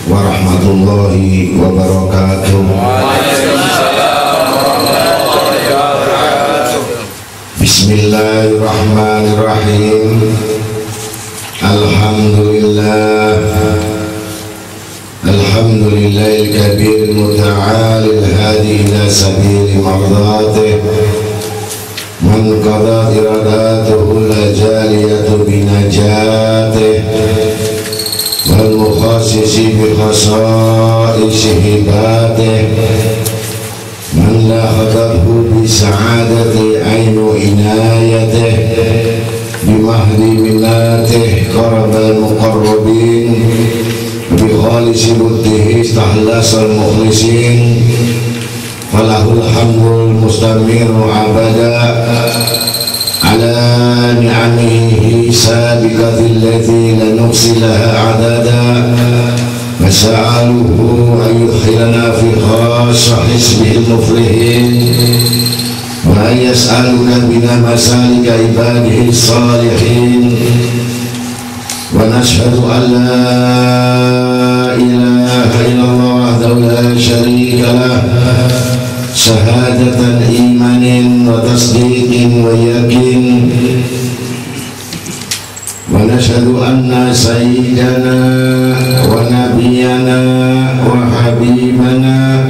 warahmatullahi wabarakatuh. Bismillahirrahmanirrahim. Alhamdulillahil kabir muta'alil hadi ila sabili mardhatih man qada iradatuhu la jaliyatu binajatih wal mukhassisi bi khasa'isi hibatih man la khadabhu bi sa'adati ainu inayatih bimahdi minatih qarabal muqarrabin bi khalisi buddihi istahlasal mukhlisin falahul hamdul mustamiru abada ala ni'amihi sabiqatil lati la nuksilaha adada masa'aluhu ayyukhilana fi khasa hisbihil muflihin wa yas'aluka bina masalika ibadihi salihin wa nashhadu an la ilaha illallah wahdahu la syarika lah syahadatan imanin wa tasdiqin wa yakin wa nashhadu anna sayyidana wa nabiyana wa habibana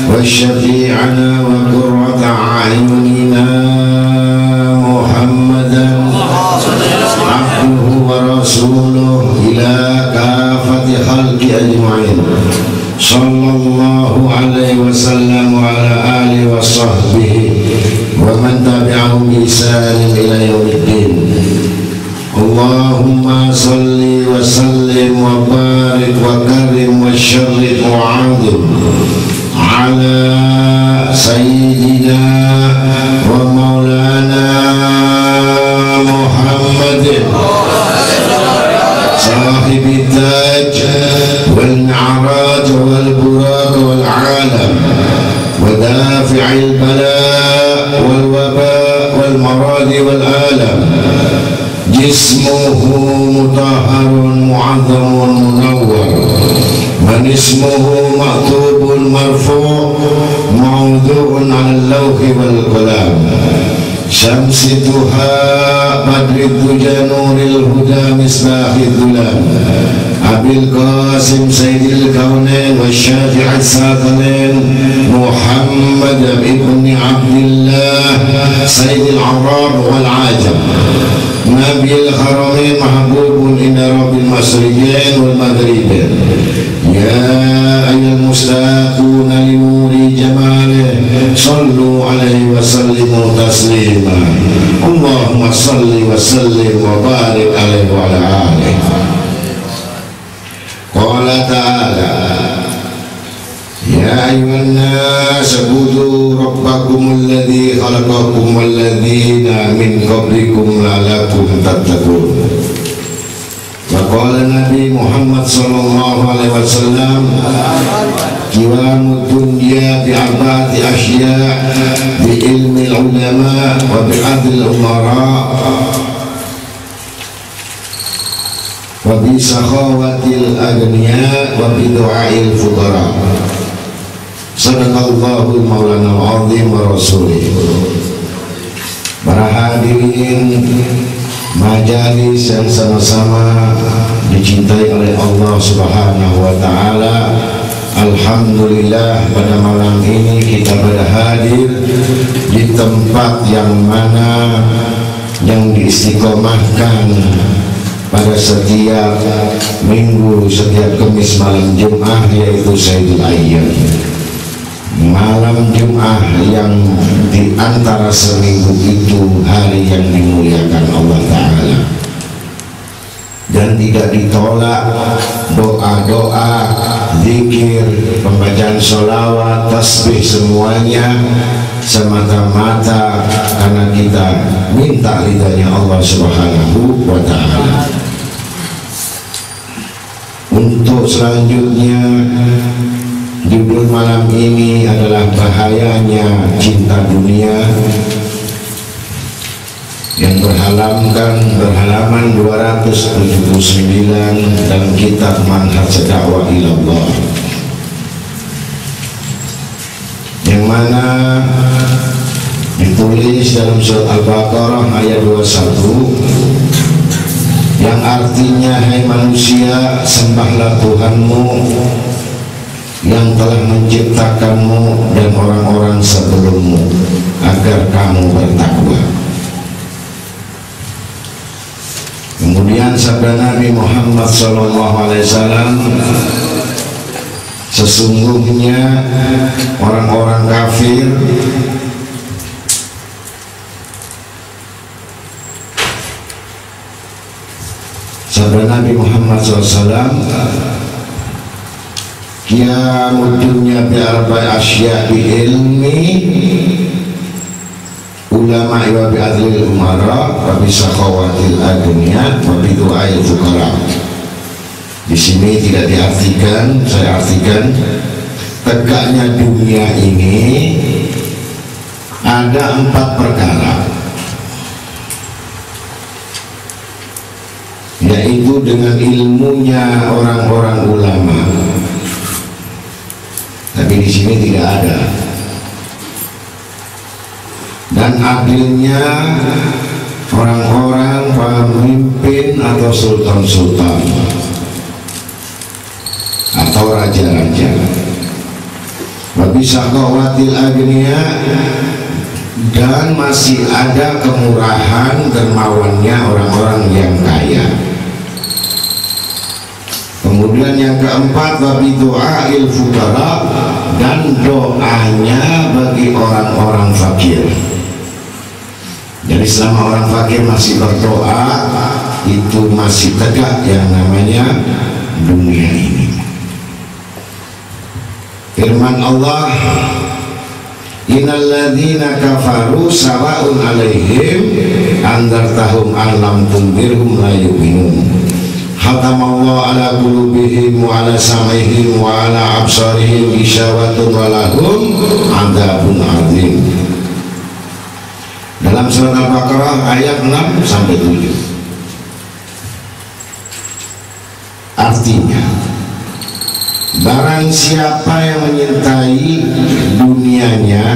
wa syafi'ana wa qurrata a'yunina Muhammadan abduhu wa rasuluh ila kafati khalqi ajma'in sallallahu alaihi wasallam wa ala alihi wa sahbihi wa man tabi'ahum bi ihsanin ila yaumiddin. Allahumma salli wa sallim wa barik wa karim wa syarrif wa azim ala sayyidina wa maulana Muhammadin sahibi taj wal mi'raj wal buraq wal alam wa dafi'il bala wal waba wal marad wal alam jismuhu mutahharun mu'azzamun munawwar man ismuhu maktubun marfu' mawdu'un 'ala al-lawhi wal qalam syamsi duha badrid duja nuril huda misbahid dulam abil qasim sayyidil kaunain wa syafi'at sakalain Muhammad ibn Abdillah sayyidil arab wal ajam nabil haramain mahbubun inda rabbil masriqain wal maghribain ya ayyuhal mustaquna li nuri jamalih sallu alaihi wa sallimu taslima Allahumma salli wa sallim wa barik alaihi wa ala alihi. Qala ta'ala ya ayyuhan nas ubudu rabbakumul ladzi khalaqakum wal ladzina min qablikum la'allakum tattaqun. Wa qala Nabi Muhammad sallallahu alaihi wasallam qiwamud dunya bi arba'ati asya' bi ilmi ulama wa bi adl umara wa bi sakhawatil aghniya wa bi du'ail fuqara. Sadaqallahul maulana al-azim wa rasulih. Para hadirin majalis yang sama-sama dicintai oleh Allah Subhanahu wa taala. Alhamdulillah pada malam ini kita pada hadir di tempat yang mana yang diistiqomahkan pada setiap minggu, setiap Kamis malam Jumat, yaitu Sayyidul Ayyam, malam Jumat yang di antara seminggu itu hari yang dimuliakan Allah Ta'ala, dan tidak ditolak doa-doa, zikir, pembacaan sholawat, tasbih, semuanya semata-mata karena kita minta ridhanya Allah Subhanahu wa Ta'ala. Untuk selanjutnya, judul malam ini adalah bahayanya cinta dunia yang berhalaman 279 dalam kitab Manhaj Dakwah Ilallah, yang mana ditulis dalam surat Al-Baqarah ayat 21 yang artinya, hai manusia, sembahlah Tuhanmu yang telah menciptakanmu dan orang-orang sebelummu agar kamu bertakwa. Kemudian sabda Nabi Muhammad SAW, sesungguhnya orang-orang kafir sabda Nabi Muhammad SAW, qiyamud dunya bi arba'i asya' bi ilmi ulama wa bi adlil umara wa bi sakhawatil adunya wa bi du'ail fuqara. Di sini tidak diartikan, saya artikan, tegaknya dunia ini ada 4 perkara, yaitu dengan ilmunya orang-orang ulama. Tapi di sini tidak ada. Dan adilnya orang-orang pemimpin atau sultan-sultan atau raja-raja. Bisa qawatil agniya, dan masih ada kemurahan dermawannya orang-orang yang kaya. Kemudian yang keempat, wabi du'ail fuqara, dan doanya bagi orang-orang fakir. Jadi selama orang fakir masih berdoa, itu masih tegak yang namanya dunia ini. Firman Allah, innal ladzina kafaru sawa'un 'alaihim andartahum am lam tundirhum la yu'minun. Khatamallahu ala qulubihim wa ala sam'ihim wa ala absarihim ghishawatun wa lahum 'adzabun 'adzim. Dalam surat Al-Baqarah ayat 6 sampai 7. Artinya, barang siapa yang menyintai dunianya,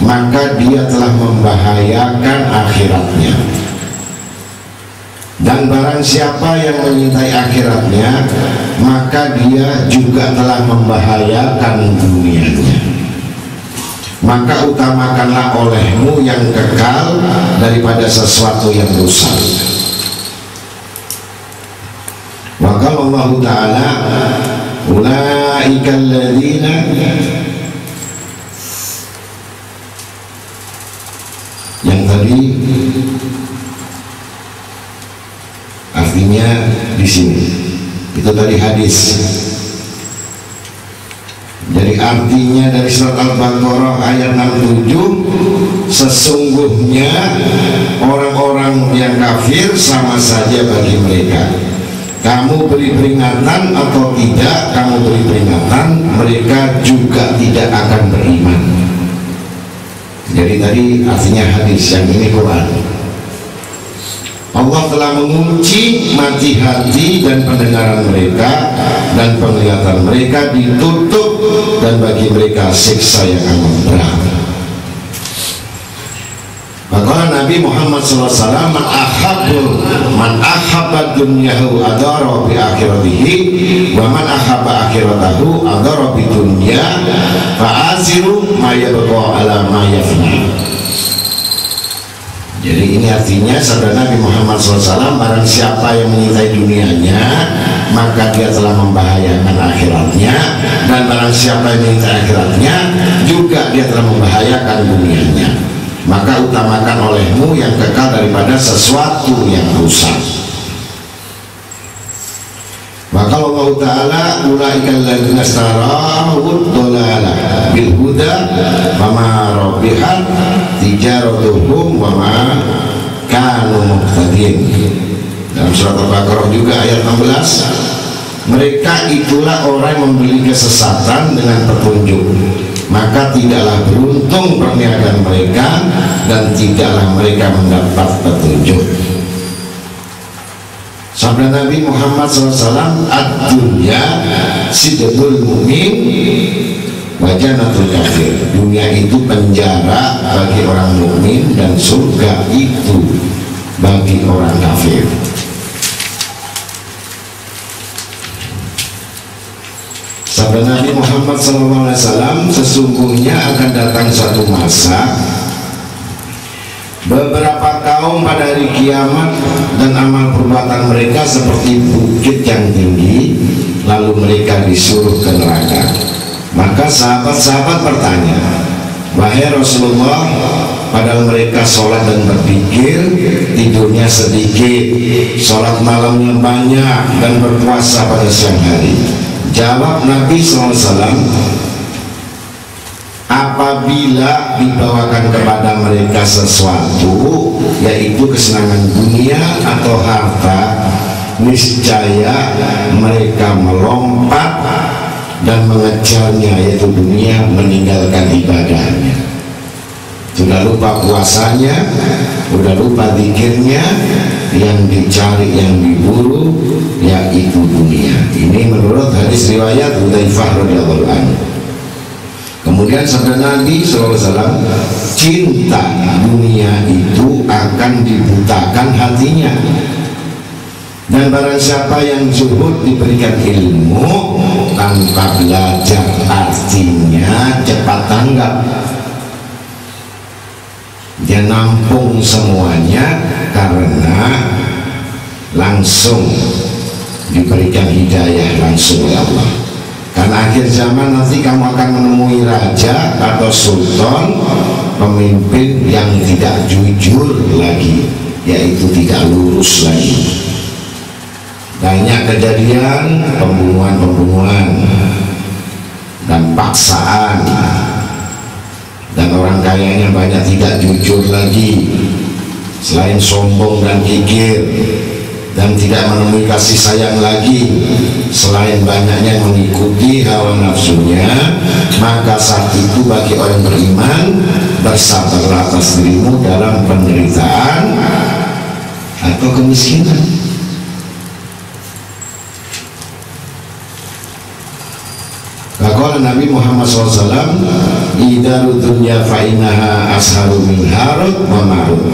maka dia telah membahayakan akhiratnya. Dan barang siapa yang menyintai akhiratnya, maka dia juga telah membahayakan dunianya. Maka utamakanlah olehmu yang kekal daripada sesuatu yang rusak. Wa qala Allah Ta'ala, ulaika alladzina yang tadi artinya di sini itu tadi hadis. Jadi artinya dari surat Al-Baqarah ayat 67, sesungguhnya orang-orang yang kafir sama saja bagi mereka. Kamu beri peringatan atau tidak kamu beri peringatan, mereka juga tidak akan beriman. Jadi tadi artinya hadis, yang ini Quran. Allah telah mengunci mati hati dan pendengaran mereka, dan penglihatan mereka ditutup, dan bagi mereka siksa yang amat berat. Maka Nabi Muhammad SAW, man ahabba dunyahu adara bi akhiratihi, wa man ahabba akhiratahu adara bi dunya, fa asiru ma yabqa ala ma yafni. Jadi ini artinya sabda Nabi Muhammad SAW, barang siapa yang menyintai dunianya, maka dia telah membahayakan akhiratnya, dan barang siapa yang menyintai akhiratnya, juga dia telah membahayakan dunianya. Maka utamakan olehmu yang kekal daripada sesuatu yang rusak. Maka Allah Ta'ala, ulaikal ladzina istarahud dolalah bil huda wa ma rabihat tijaratuhum wa ma kanu muhtadin. Dalam surat Al-Baqarah juga ayat 16, mereka itulah orang yang membeli kesesatan dengan petunjuk, maka tidaklah beruntung perniagaan mereka dan tidaklah mereka mendapat petunjuk. Sabda Nabi Muhammad SAW, ad-dunya sijnul mu'min wa jannatul kafir. Dunia itu penjara bagi orang mukmin dan surga itu bagi orang kafir. Sabda Nabi Muhammad SAW, sesungguhnya akan datang suatu masa beberapa kaum pada hari kiamat dan amal perbuatan mereka seperti bukit yang tinggi, lalu mereka disuruh ke neraka. Maka sahabat-sahabat bertanya, wahai Rasulullah, padahal mereka sholat dan berpikir, tidurnya sedikit, sholat malamnya banyak, dan berpuasa pada siang hari. Jawab Nabi SAW, apabila dibawakan kepada mereka sesuatu, yaitu kesenangan dunia atau harta, niscaya mereka melompat dan mengejarnya, yaitu dunia, meninggalkan ibadahnya. Sudah lupa puasanya, sudah lupa zikirnya, yang dicari, yang diburu yaitu dunia. Ini menurut hadis riwayat Hudzaifah radhiyallahu anhu. Kemudian sabda Nabi SAW, cinta dunia itu akan dibutakan hatinya, dan barang siapa yang zuhud diberikan ilmu tanpa belajar, artinya cepat tanggap, dia nampung semuanya karena langsung diberikan hidayah langsung oleh Allah. Karena akhir zaman nanti kamu akan menemui raja atau sultan, pemimpin yang tidak jujur lagi, yaitu tidak lurus lagi. Banyak kejadian pembunuhan-pembunuhan dan paksaan, dan orang kayanya banyak tidak jujur lagi, selain sombong dan kikir, dan tidak menemui kasih sayang lagi, selain banyaknya mengikuti hawa nafsunya. Maka saat itu bagi orang beriman, bersabarlah atas dirimu dalam penderitaan atau kemiskinan. Maka Nabi Muhammad SAW, idaru dunya fa'inaha asharu min harut wa marut.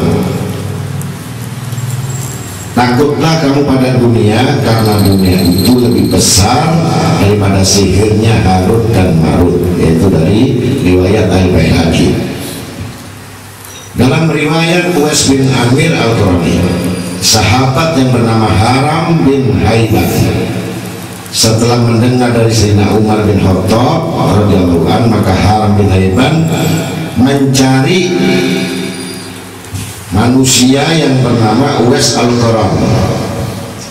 Takutlah kamu pada dunia, karena dunia itu lebih besar daripada sihirnya Harut dan Marut. Yaitu dari riwayat Al-Baihaqi. Dalam riwayat Uwais bin Amir Al-Qurani, sahabat yang bernama Haram bin Haiban, setelah mendengar dari Sayyidina Umar bin Khattab radhiyallahu anhu, maka Haram bin Haiban mencari manusia yang bernama Uwais Al-Qarani,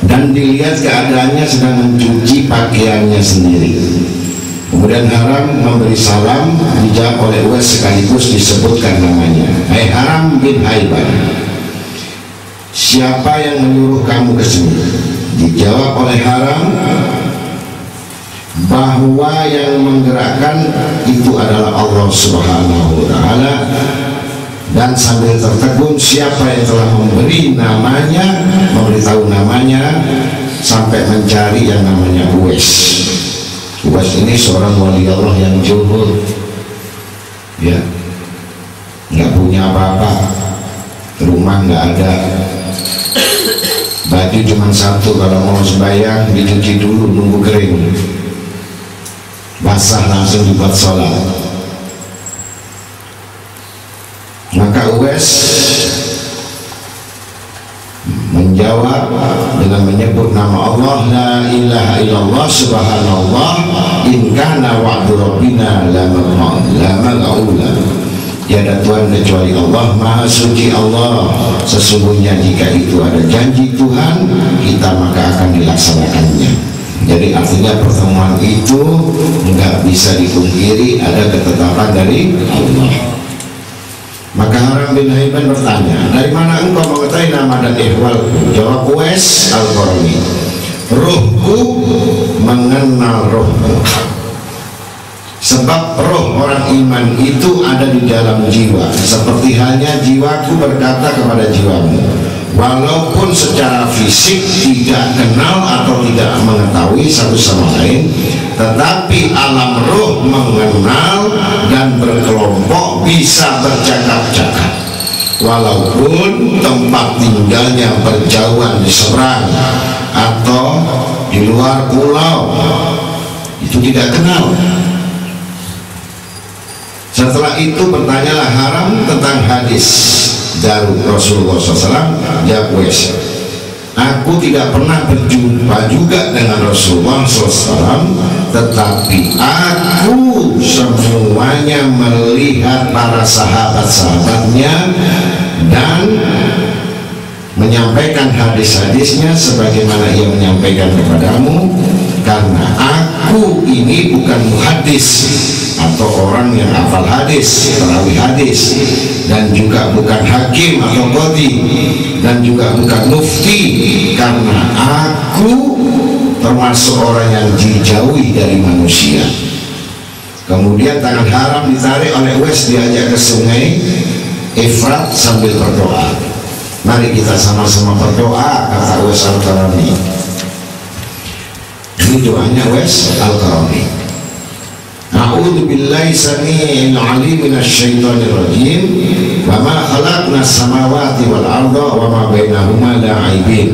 dan dilihat keadaannya sedang mencuci pakaiannya sendiri. Kemudian Haram memberi salam, dijawab oleh Uwais sekaligus disebutkan namanya. Hai Haram bin Haiban, siapa yang menyuruh kamu ke sini? Dijawab oleh Haram bahwa yang menggerakkan itu adalah Allah Subhanahu wa Ta'ala, dan sambil tertegun, siapa yang telah memberi namanya, memberitahu namanya, sampai mencari yang namanya Uwais. Uwais ini seorang wali Allah yang zuhud, ya, nggak punya apa-apa, rumah nggak ada, baju cuma satu, kalau mau sembahyang dicuci dulu nunggu kering, basah langsung dibuat sholat. Maka Uwais menjawab dengan menyebut nama Allah, la ilaha illallah subhanallah, in kana wa'du rabbina la mag'ula. Tiada Tuhan kecuali Allah, maha suci Allah, sesungguhnya jika itu ada janji Tuhan kita, maka akan dilaksanakannya. Jadi artinya pertemuan itu nggak bisa dipungkiri, ada ketetapan dari Allah. Maka Haram bin Haiban bertanya, dari mana engkau mengetahui nama dan ihwalku? Jawab Uwais Al-Qarani, ruhku mengenal rohmu. Sebab roh orang iman itu ada di dalam jiwa, seperti halnya jiwaku berkata kepada jiwamu. Walaupun secara fisik tidak kenal atau tidak mengetahui satu sama lain, tetapi alam roh mengenal dan berkelompok, bisa bercakap-cakap. Walaupun tempat tinggalnya berjauhan di seberang atau di luar pulau, itu tidak kenal. Setelah itu bertanyalah Haram tentang hadis dari Rasulullah SAW. Jawab Uwais, aku tidak pernah berjumpa juga dengan Rasulullah SAW, tetapi aku semuanya melihat para sahabat-sahabatnya dan menyampaikan hadis-hadisnya sebagaimana ia menyampaikan kepadamu, karena aku ini bukan muhaddis atau orang yang hafal hadis, perawi hadis, dan juga bukan hakim atau qadhi, dan juga bukan mufti, karena aku termasuk orang yang dijauhi dari manusia. Kemudian tangan Haram ditarik oleh Uwais, diajak ke sungai Efrat sambil berdoa. Mari kita sama-sama berdoa, kata Uwais Al-Qarani. Ini doanya Uwais Al-Qarani. A'udzu billahi samii'il 'aliim minasy syaithaanir rajiim. Wa ma khalaqnas samawati wal arda wa ma bainahuma la'ibin.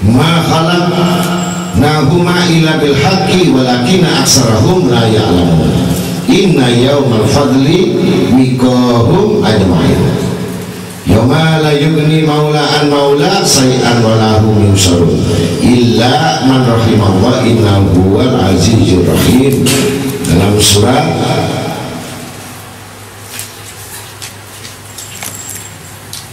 Ma khalaqnahuma illa bil haqqi walakinna aktsarahum la ya'lamun. Inna yawmal fadli miqahum ajma'in. Yawma la yughni maula an maula say'an wa la hum yunsarun illa man rahimallah innahu huwal azizur rahim. Dalam surat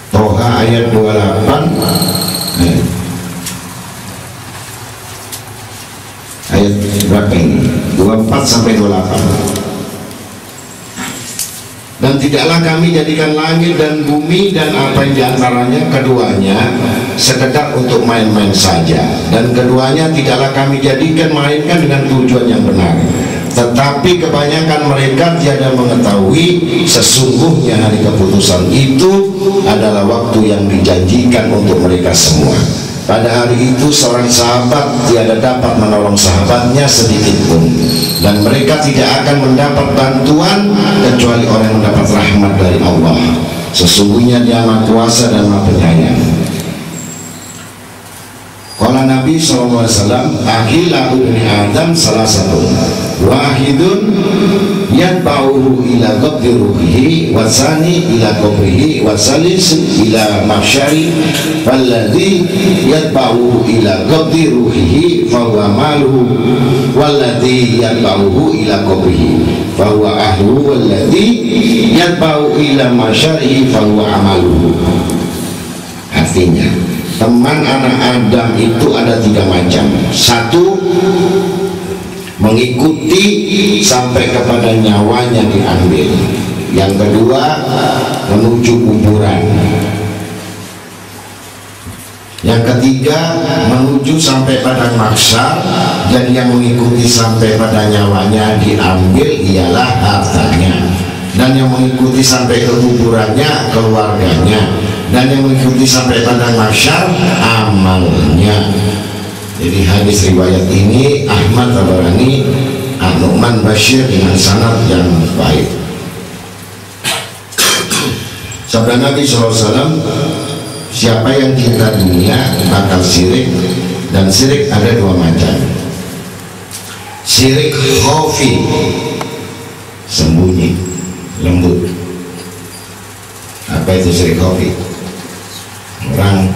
Toha ayat 28 ayat berapa ini? 24 sampai 28. Dan tidaklah kami jadikan langit dan bumi dan apa yang diantaranya keduanya sekedar untuk main-main saja, dan keduanya tidaklah kami jadikan melainkan dengan tujuan yang benar. Tetapi kebanyakan mereka tiada mengetahui sesungguhnya hari keputusan itu adalah waktu yang dijanjikan untuk mereka semua. Pada hari itu seorang sahabat tiada dapat menolong sahabatnya sedikit pun, dan mereka tidak akan mendapat bantuan kecuali orang yang mendapat rahmat dari Allah. Sesungguhnya Dia Maha Kuasa dan Maha Penyayang. Qala Nabi SAW, akhilahu ibni Adam salah satu wahidun yatba'uhu ila qabdi ruhihi wasani ila qabrihi wasalis ila mahsyari walladhi yatba'uhu ila qabdi ruhihi fahuwa maluhu walladhi yatba'uhu ila qabrihi fahuwa ahluhu walladhi yatba'uhu ila mahsyarihi fahuwa amaluhu. Artinya, teman anak Adam itu ada 3 macam. Satu, mengikuti sampai kepada nyawanya diambil. Yang kedua, menuju kuburan. Yang ketiga, menuju sampai pada mahsyar. Dan yang mengikuti sampai pada nyawanya diambil ialah hartanya, dan yang mengikuti sampai ke kuburannya keluarganya, dan yang mengikuti sampai pada mahsyar amalnya. Jadi hadis riwayat ini Ahmad Tabarani, An-Nu'man Bashir dengan sanad yang baik. Sabda Nabi SAW, siapa yang cinta dunia bakal syirik, dan syirik ada 2 macam. Syirik khafi, sembunyi, lembut. Apa itu syirik khafi? Orang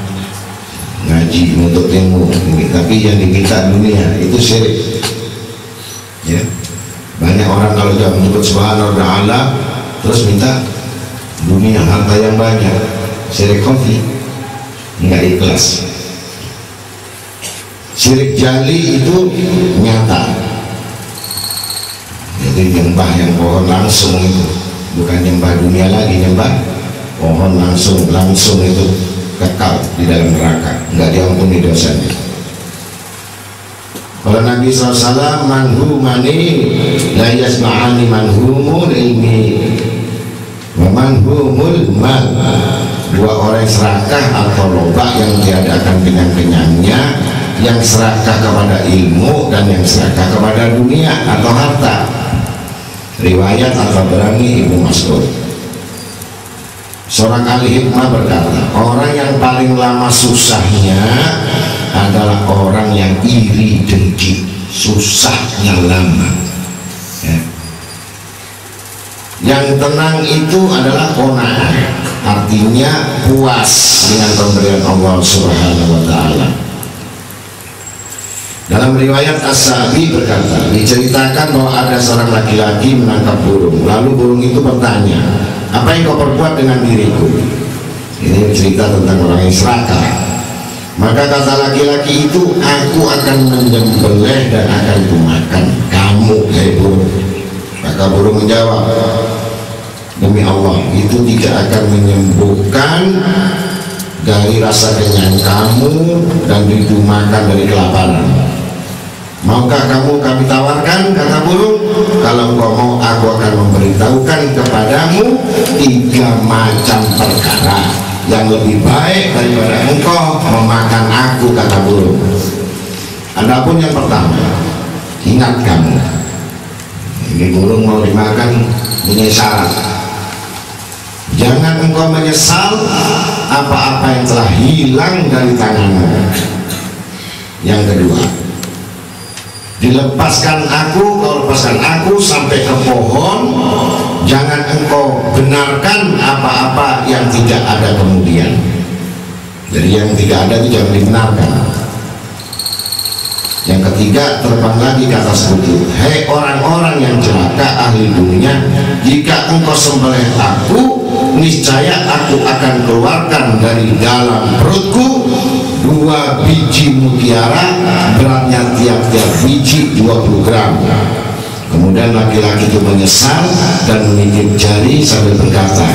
ngaji untuk ilmu tapi yang diminta dunia, itu syirik ya. Banyak orang kalau sudah menyebut subhanahu wa ta'ala terus minta dunia, harta yang banyak, syirik khafi, nggak ikhlas. Syirik jali itu nyata, jadi nyembah yang pohon langsung itu, bukan nyembah dunia lagi, nyembah pohon langsung itu kekal di dalam neraka, nggak diampuni dosanya. Kalau Nabi SAW, manhu mani la yasma'ani manhumul ilmi wa manhumul mal. Dua orang serakah atau lobak yang tiada akan kenyang-kenyangnya, yang serakah kepada ilmu dan yang serakah kepada dunia atau harta. Riwayat At-Tabrani Ibnu Mas'ud. Seorang ahli hikmah berkata, orang yang paling lama susahnya adalah orang yang iri dengki, susahnya lama ya. Yang tenang itu adalah qanaah, artinya puas dengan pemberian Allah Subhanahu wa ta'ala. Dalam riwayat As-Sa'bi berkata, diceritakan bahwa ada seorang laki-laki menangkap burung. Lalu burung itu bertanya, apa yang kau perbuat dengan diriku? Ini cerita tentang orang yang serakah. Maka kata laki-laki itu, aku akan menyembelih dan akan kumakan kamu, hai burung. Maka burung menjawab, demi Allah, itu tidak akan menyembuhkan dari rasa kenyang kamu dan dimakan dari kelaparan. Maukah kamu kami tawarkan, kata burung? Kalau engkau mau, aku akan memberitahukan kepadamu 3 macam perkara yang lebih baik daripada engkau memakan aku, kata burung. Adapun yang pertama, ingat kamu, ini burung mau dimakan punya syarat. Jangan engkau menyesal apa-apa yang telah hilang dari tanganmu. Yang kedua, dilepaskan aku, kau lepaskan aku sampai ke pohon. Jangan engkau benarkan apa-apa yang tidak ada kemudian. Jadi yang tidak ada itu jangan dibenarkan. Yang ketiga, terbang lagi ke atas bukit. Hei orang-orang yang celaka ahli dunia, jika engkau sembelih aku, niscaya aku akan keluarkan dari dalam perutku 2 biji mutiara, beratnya tiap-tiap biji 20 gram. Kemudian laki-laki itu menyesal dan menggigit jari sambil berkata,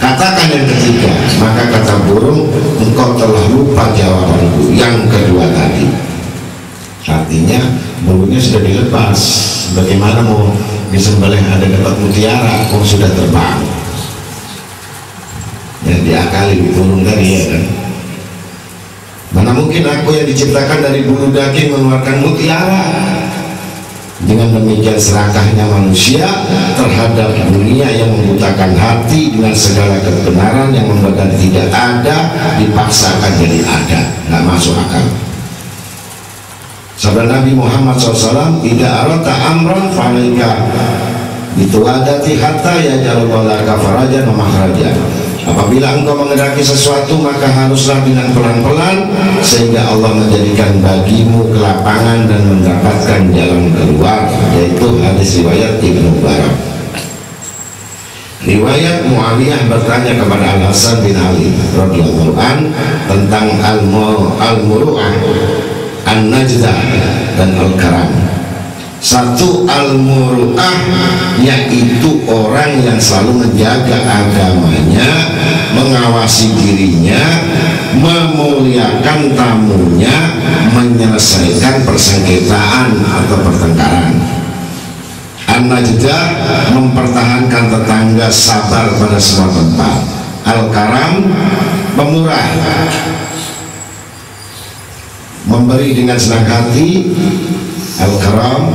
katakan yang ketiga. Maka kata burung, engkau telah lupa jawabanku yang kedua tadi. Artinya burungnya sudah dilepas, bagaimana mau disembelih ada dapat mutiara, kok sudah terbang. Yang diakali burung tadi ya kan. Mana mungkin aku yang diciptakan dari bulu daging mengeluarkan mutiara. Dengan demikian serakahnya manusia terhadap dunia yang membutakan hati dengan segala kebenaran yang membuat tidak ada dipaksakan jadi ada, nggak masuk akal. Sabda Nabi Muhammad SAW, tidak arata amran falaika bituadati hatta yajalullahu laka farajan wa makhrajan. Apabila engkau mengendaki sesuatu, maka haruslah dengan pelan-pelan sehingga Allah menjadikan bagimu kelapangan dan mendapatkan jalan keluar. Yaitu hadis riwayat Ibnu Barak. Riwayat Muawiyah bertanya kepada Al Hasan bin Ali radhiyallahu an tentang al-muru'ah, an-najdah dan al-karam. Satu, al-muru'ah yaitu orang yang selalu menjaga agamanya, mengawasi dirinya, memuliakan tamunya, menyelesaikan persengketaan atau pertengkaran. An-najdah mempertahankan tetangga, sabar pada semua tempat. Al-karam pemurah, memberi dengan senang hati. Al-karam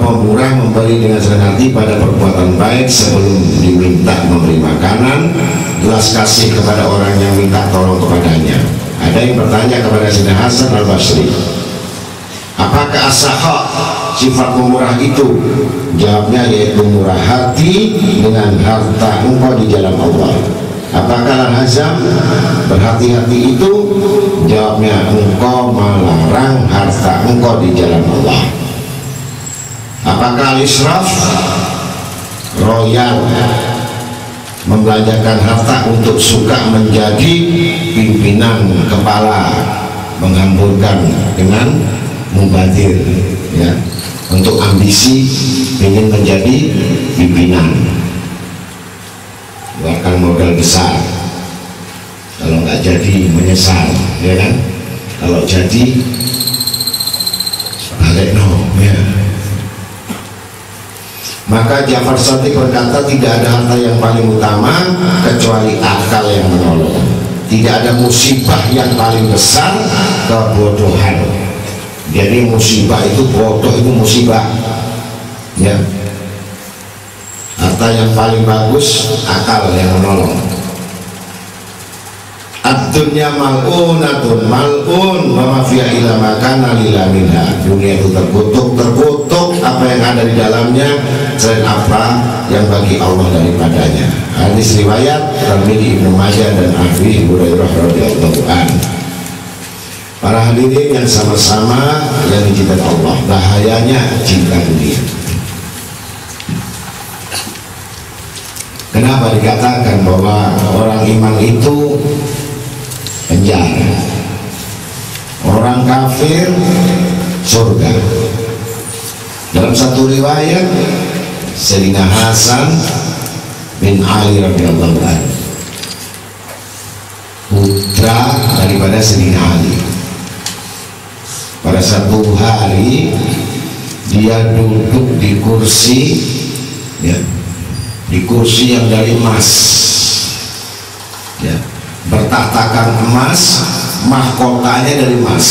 pemurah, memberi dengan senang hati pada perbuatan baik sebelum diminta memberi makanan, belas kasih kepada orang yang minta tolong kepadanya. Ada yang bertanya kepada Sayyidina Hasan Al-Basri, apakah as-sakha sifat pemurah itu? Jawabnya yaitu murah hati dengan harta engkau di jalan Allah. Apakah al-hazam berhati-hati itu? Jawabnya engkau melarang harta engkau di jalan Allah. Apakah al-israf royal membelanjakan harta untuk suka menjadi pimpinan kepala, menghamburkan dengan mubadir ya, untuk ambisi ingin menjadi pimpinan, bahkan modal besar, kalau nggak jadi menyesal ya kan, kalau jadi balik no ya. Maka Ja'far Shadiq berkata, tidak ada harta yang paling utama kecuali akal yang menolong. Tidak ada musibah yang paling besar kebodohan. Jadi musibah itu, bodoh itu musibah ya. Harta yang paling bagus akal yang menolong. Ad-dunya mal'unatun, mal'un wa ma fiha illa ma kana lillah minha. Dunia itu terkutuk apa yang ada di dalamnya selain apa yang bagi Allah daripadanya. Hadis riwayat Tirmidzi, Ibnu Majah dan Abi Hurairah radhiyallahu anhu. Para hadirin yang sama-sama yang dicintai Allah, bahayanya cinta dunia. Kenapa dikatakan bahwa orang iman itu penjara, orang kafir surga? Dalam satu riwayat, Sayyidina Hasan bin Ali radhiyallahu anhu, putra daripada Sayyidina Ali, pada satu hari dia duduk di kursi ya, di kursi yang dari emas ya, bertahtakan emas, mahkotanya dari emas.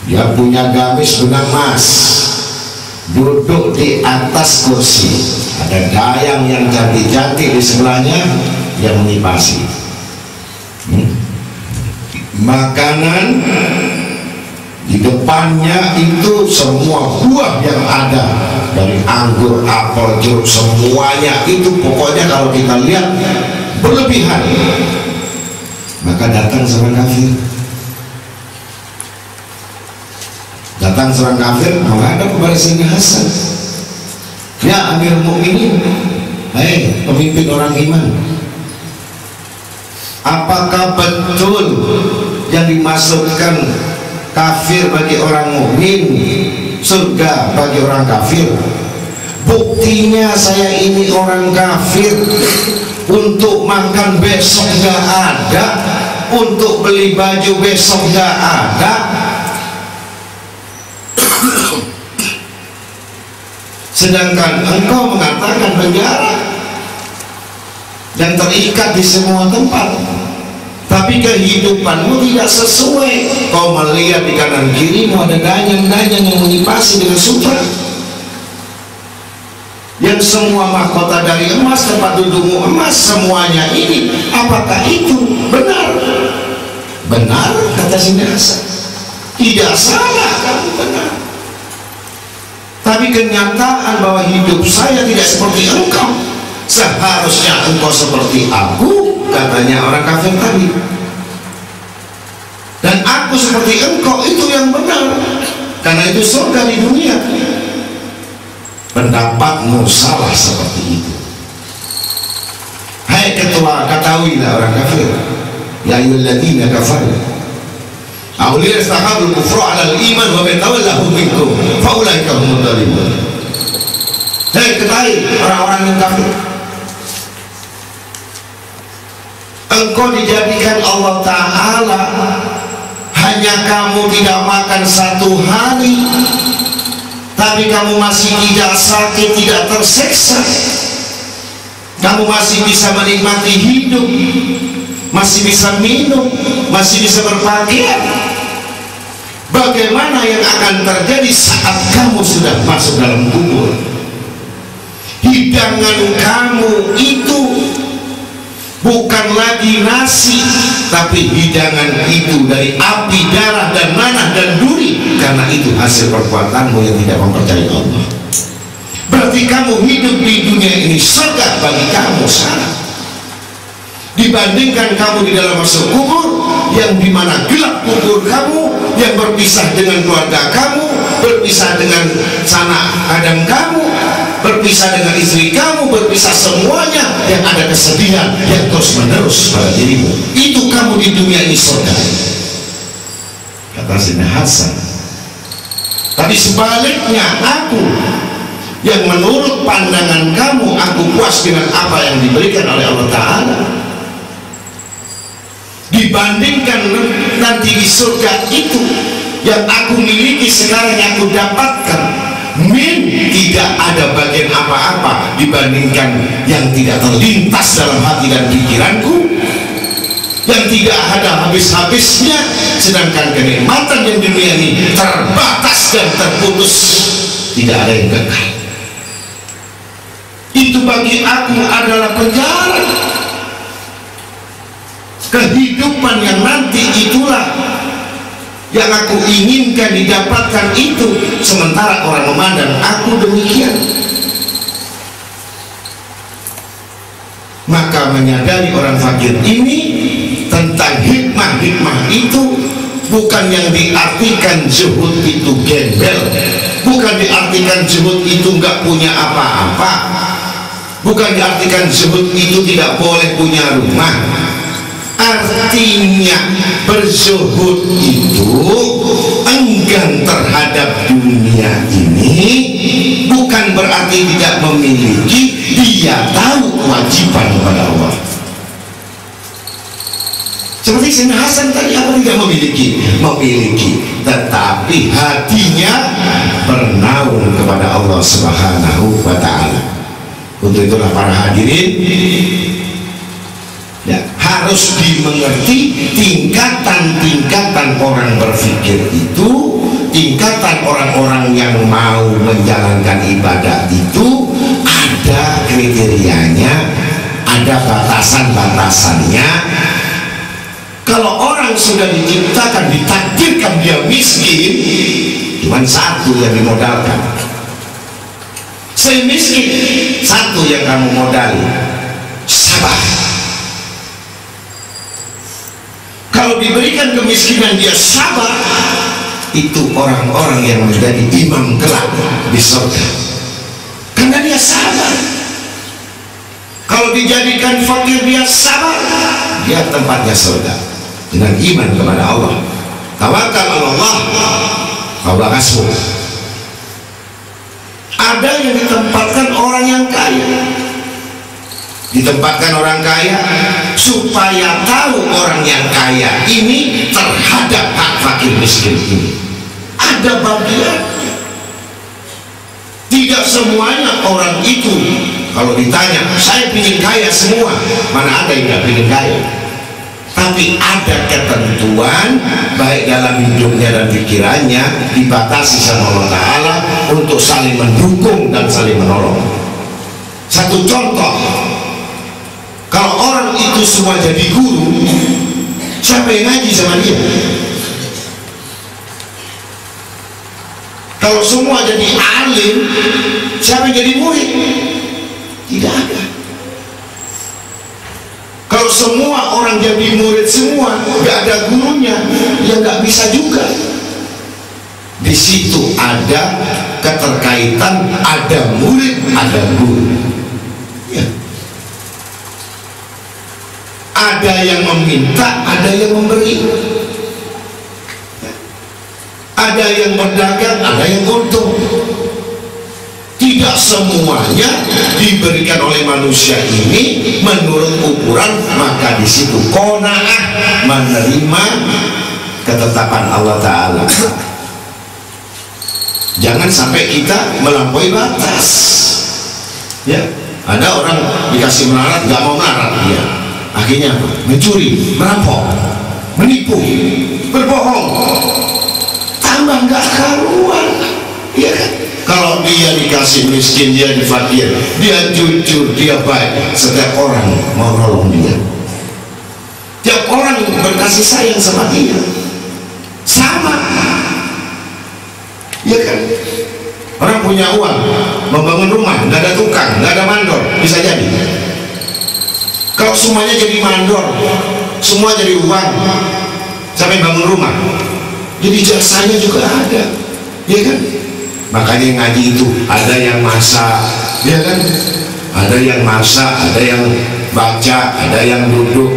Dia punya gamis benang emas, duduk di atas kursi, ada dayang yang cantik-cantik di sebelahnya yang mengipasi. Makanan di depannya itu semua buah yang ada, dari anggur, apel, jeruk, semuanya itu pokoknya kalau kita lihat berlebihan. Maka datang seorang kafir, menghadap kepada Sayyidina Hasan, ya Amirul Mukminin, hei pemimpin orang iman, apakah betul yang dimaksudkan kafir bagi orang mukmin, surga bagi orang kafir? Buktinya saya ini orang kafir, untuk makan besok nggak ada, untuk beli baju besok nggak ada. Sedangkan engkau mengatakan penjara dan terikat di semua tempat, tapi kehidupanmu tidak sesuai. Kau melihat di kanan kirimu ada dayang-dayang yang mengipasi dengan sutra, yang semua mahkota dari emas, tempat dudukmu emas, semuanya ini. Apakah itu benar? Benar, kata Sayyidina Hasan, tidak salah, kamu benar. Tapi kenyataan bahwa hidup saya tidak seperti engkau. Seharusnya engkau seperti aku, katanya orang kafir tadi, dan aku seperti engkau, itu yang benar. Karena itu surga di dunia. Pendapatmu salah seperti itu. Hai ketua, ketahuilah orang kafir, ya ayyuhalladzina kafaru awliya istahabul kufra 'alal iman wa tawallahu minkum fa ulaika humul zalimun. Hei ketahui orang-orang yang kafir, engkau dijadikan Allah Ta'ala, hanya kamu tidak makan satu hari, tapi kamu masih tidak sakit, tidak tersiksa, kamu masih bisa menikmati hidup, masih bisa minum, masih bisa berpakaian. Bagaimana yang akan terjadi saat kamu sudah masuk dalam kubur? Hidangan kamu itu bukan lagi nasi, tapi hidangan itu dari api, darah, dan nanah, dan duri. Karena itu hasil perbuatanmu yang tidak mempercayai Allah. Berarti kamu hidup di dunia ini surga bagi kamu sekarang, dibandingkan kamu di dalam masuk kubur, yang dimana gelap kubur kamu, yang berpisah dengan keluarga kamu, berpisah dengan sanak kadang kamu, berpisah dengan istri kamu, berpisah semuanya, yang ada kesedihan yang terus menerus pada dirimu. Itu kamu di dunia ini surga, kata Sayyidina Hasan. Tapi sebaliknya, aku yang menurut pandangan kamu, aku puas dengan apa yang diberikan oleh Allah Ta'ala, dibandingkan nanti di surga itu yang aku miliki sekarang, yang aku dapatkan, tidak tidak ada bagian apa-apa dibandingkan yang tidak terlintas dalam hati dan pikiranku, yang tidak ada habis-habisnya, sedangkan kenikmatan yang dunia ini terbatas dan terputus, tidak ada yang kekal. Itu bagi aku adalah penjara. Kehidupan yang nanti itulah yang aku inginkan didapatkan itu, sementara orang memandang aku demikian. Maka menyadari orang fakir ini tentang hikmah-hikmah itu, bukan yang diartikan zuhud itu gembel, bukan diartikan zuhud itu nggak punya apa-apa, bukan diartikan zuhud itu tidak boleh punya rumah. Artinya berzuhud itu enggan terhadap dunia ini, bukan berarti tidak memiliki. Dia tahu kewajiban kepada Allah. Seperti Sayyidina Hasan tadi, apa tidak memiliki? Memiliki, tetapi hatinya bernaung kepada Allah Subhanahu wa Ta'ala. Untuk itulah para hadirin, ya, harus dimengerti tingkatan-tingkatan orang berpikir itu, tingkatan orang-orang yang mau menjalankan ibadah itu ada kriterianya, ada batasan-batasannya. Kalau orang sudah diciptakan, ditakdirkan dia miskin, cuma satu yang dimodalkan. Saya miskin, satu yang kamu modali, sabar. Kalau diberikan kemiskinan dia sabar, itu orang-orang yang menjadi imam kelak di surga, karena dia sabar. Kalau dijadikan fakir dia sabar, dia tempatnya surga dengan iman kepada Allah. Tawakal Allah, Allah kasih. Ada yang ditempatkan orang yang kaya, ditempatkan orang kaya supaya tahu orang yang kaya ini terhadap hak fakir miskin ini ada bagian. Tidak semuanya orang itu kalau ditanya saya ingin kaya semua, mana ada yang tidak ingin kaya. Tapi ada ketentuan baik dalam hidupnya dan pikirannya, dibatasi sama Allah Ta'ala untuk saling mendukung dan saling menolong. Satu contoh, kalau orang itu semua jadi guru, siapa yang ngaji sama dia? Kalau semua jadi alim, siapa yang jadi murid? Tidak ada. Kalau semua orang jadi murid semua, nggak ada gurunya, ya nggak bisa juga. Di situ ada keterkaitan, ada murid, ada guru. Ya. Ada yang meminta, ada yang memberi. Ada yang berdagang, ada yang untung. Tidak semuanya diberikan oleh manusia ini menurut ukuran, maka di situ qanaah, menerima ketetapan Allah Ta'ala. Jangan sampai kita melampaui batas. Ya, ada orang dikasih melarat, nggak mau melarat dia. Akhirnya apa? Mencuri, merampok, menipu, berbohong, tambah nggak karuan, ya kan? Kalau dia dikasih miskin, dia difakir, dia jujur, dia baik, setiap orang mau nolong dia, tiap orang berkasih sayang sama dia, sama, ya kan? Orang punya uang, membangun rumah, nggak ada tukang, nggak ada mandor, bisa jadi. Kalau semuanya jadi mandor, semua jadi uang, sampai bangun rumah, jadi jasanya juga ada, ya kan? Makanya ngaji itu ada yang masak, ya kan? Ada yang masak, ada yang baca, ada yang duduk,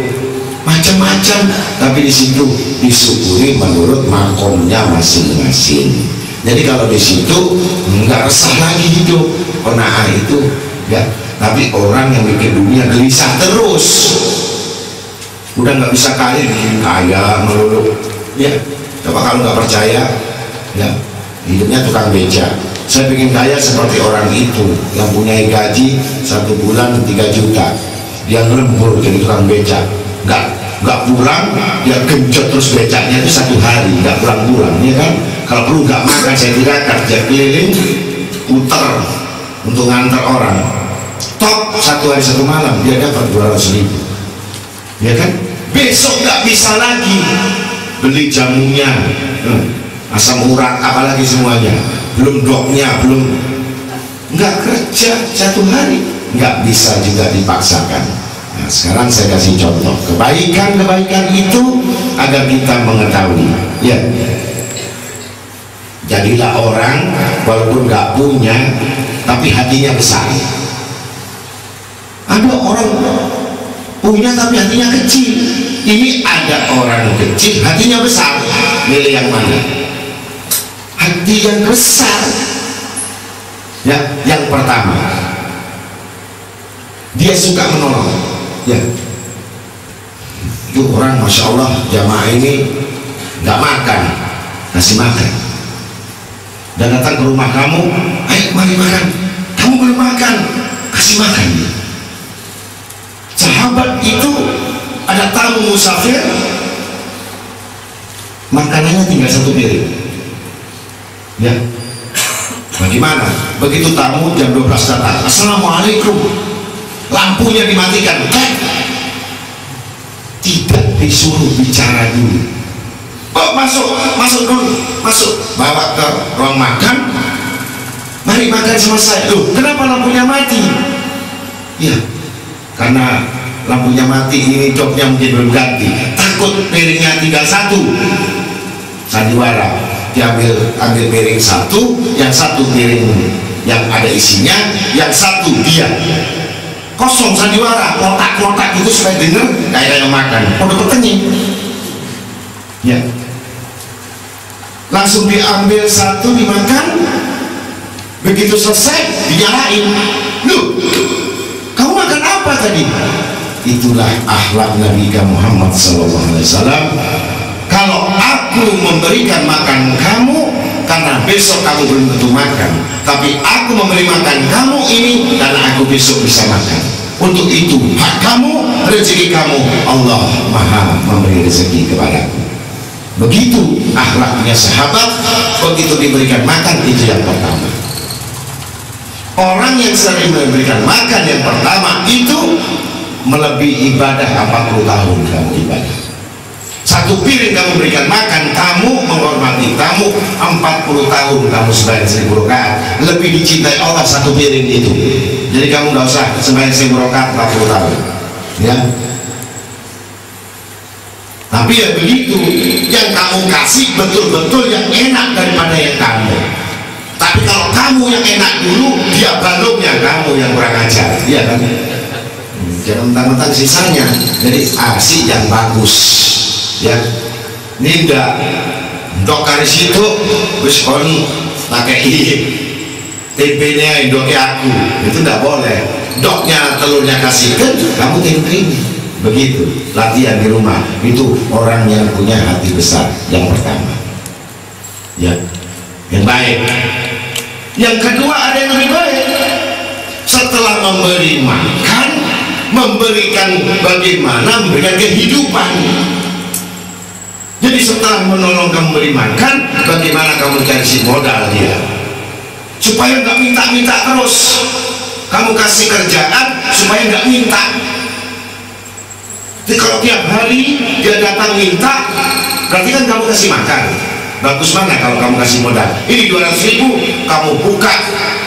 macam-macam. Tapi di situ disyukuri menurut makomnya masing-masing. Jadi kalau di situ nggak resah lagi hidup, qanaah itu, ya. Tapi orang yang bikin dunia gelisah terus, udah nggak bisa kaya, bikin kaya melulu, ya. Coba kalau nggak percaya, ya. Hidupnya tukang beca, saya ingin kaya seperti orang itu yang punya gaji 1 bulan 3 juta, dia ngelembur jadi tukang becak, nggak pulang, dia genjot terus becaknya itu 1 hari, nggak pulang-pulang, ya kan? Kalau perlu nggak makan, saya tirakat, dia keliling puter untuk ngantar orang, top 1 hari 1 malam dia dapat 200.000, ya kan? Besok nggak bisa lagi beli jamunya, asam urat apalagi semuanya, belum doknya, belum, nggak kerja 1 hari, nggak bisa juga dipaksakan. Nah, sekarang saya kasih contoh kebaikan-kebaikan itu agar kita mengetahui, ya. Jadilah orang walaupun nggak punya tapi hatinya besar. Ada orang punya tapi hatinya kecil. Ini ada orang kecil hatinya besar. Milih yang mana? Hati yang besar. Ya, yang pertama, dia suka menolong. Ya, itu orang masya Allah jamaah ini nggak makan, kasih makan. Dan datang ke rumah kamu, ayo mari makan. Kamu belum makan, kasih makan. Sahabat itu ada tamu musafir, makanannya tinggal 1 piring. Ya, bagaimana? Begitu tamu jam 12 datang, assalamualaikum, lampunya dimatikan, tidak disuruh bicara dulu. Oh, masuk dulu, masuk, bawa ke ruang makan, mari makan sama saya. Loh, kenapa lampunya mati? Ya, karena lampunya mati, ini joknya mungkin belum ganti, takut piringnya tinggal 1. Sandiwara, ambil piring 1, yang 1 piring yang ada isinya, yang 1 dia kosong. Sandiwara, kotak-kotak itu supaya denger kayak yang makan, udah bertenging. Ya, langsung diambil 1 dimakan, begitu selesai dinyalain. Loh, kamu makan apa tadi? Itulah akhlak Nabi Muhammad SAW. Kalau aku memberikan makan kamu karena besok kamu belum tentu makan, tapi aku memberi makan kamu ini karena aku besok bisa makan. Untuk itu hak kamu, rezeki kamu, Allah Maha memberi rezeki kepadaku. Begitu akhlaknya sahabat. Begitu diberikan makan, itu yang pertama. Orang yang sering memberikan makan yang pertama itu melebihi ibadah 40 tahun kamu ibadah. 1 piring kamu berikan makan, kamu menghormati tamu 40 tahun kamu sembahyang 1000 rakaat. Lebih dicintai Allah 1 piring itu. Jadi kamu nggak usah sembahyang 1000 rakaat 40 tahun, ya. Tapi ya begitu, yang kamu kasih betul-betul yang enak daripada yang kamu. Tapi kalau kamu yang enak dulu, dia baloknya kamu yang kurang ajar, iya kan? Jangan mentang-mentang sisanya. Jadi asik yang bagus, ya. Ini enggak ndok karis itu wis kon pakai TP-nya indoknya aku, itu enggak boleh. Ndoknya telurnya kasihkan, kamu tempelin. Begitu latihan di rumah. Itu orang yang punya hati besar yang pertama, ya, yang baik. Yang kedua ada yang lebih baik. Setelah memberi makan, memberikan bagaimana memberikan kehidupan. Jadi setelah menolong kamu beri makan, bagaimana kamu kasih modal dia supaya nggak minta-minta terus. Kamu kasih kerjaan supaya nggak minta. Jadi kalau tiap hari dia datang minta, berarti kan kamu kasih makan. Bagus mana kalau kamu kasih modal? Ini 200.000, kamu buka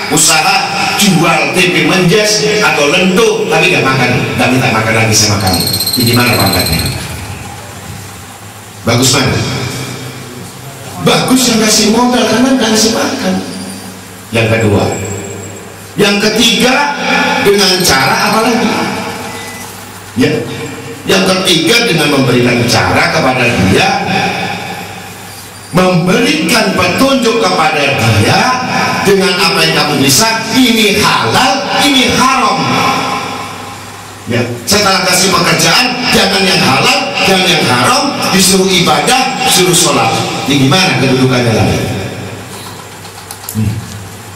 usaha jual tempe menjes atau lento, tapi nggak makan, nggak minta makan lagi sama kamu. Ini mana pangkatnya? Bagus mana? Bagus yang kasih modal karena nggak kasih makan. Yang kedua, yang ketiga dengan cara apa lagi? Ya. Yang ketiga dengan memberikan cara kepada dia, memberikan petunjuk kepada dia dengan apa yang kamu bisa. Ini halal, ini haram. Ya, setelah kasih pekerjaan, jangan yang halal, jangan yang haram, disuruh ibadah, disuruh sholat. Ini gimana kedudukannya lagi?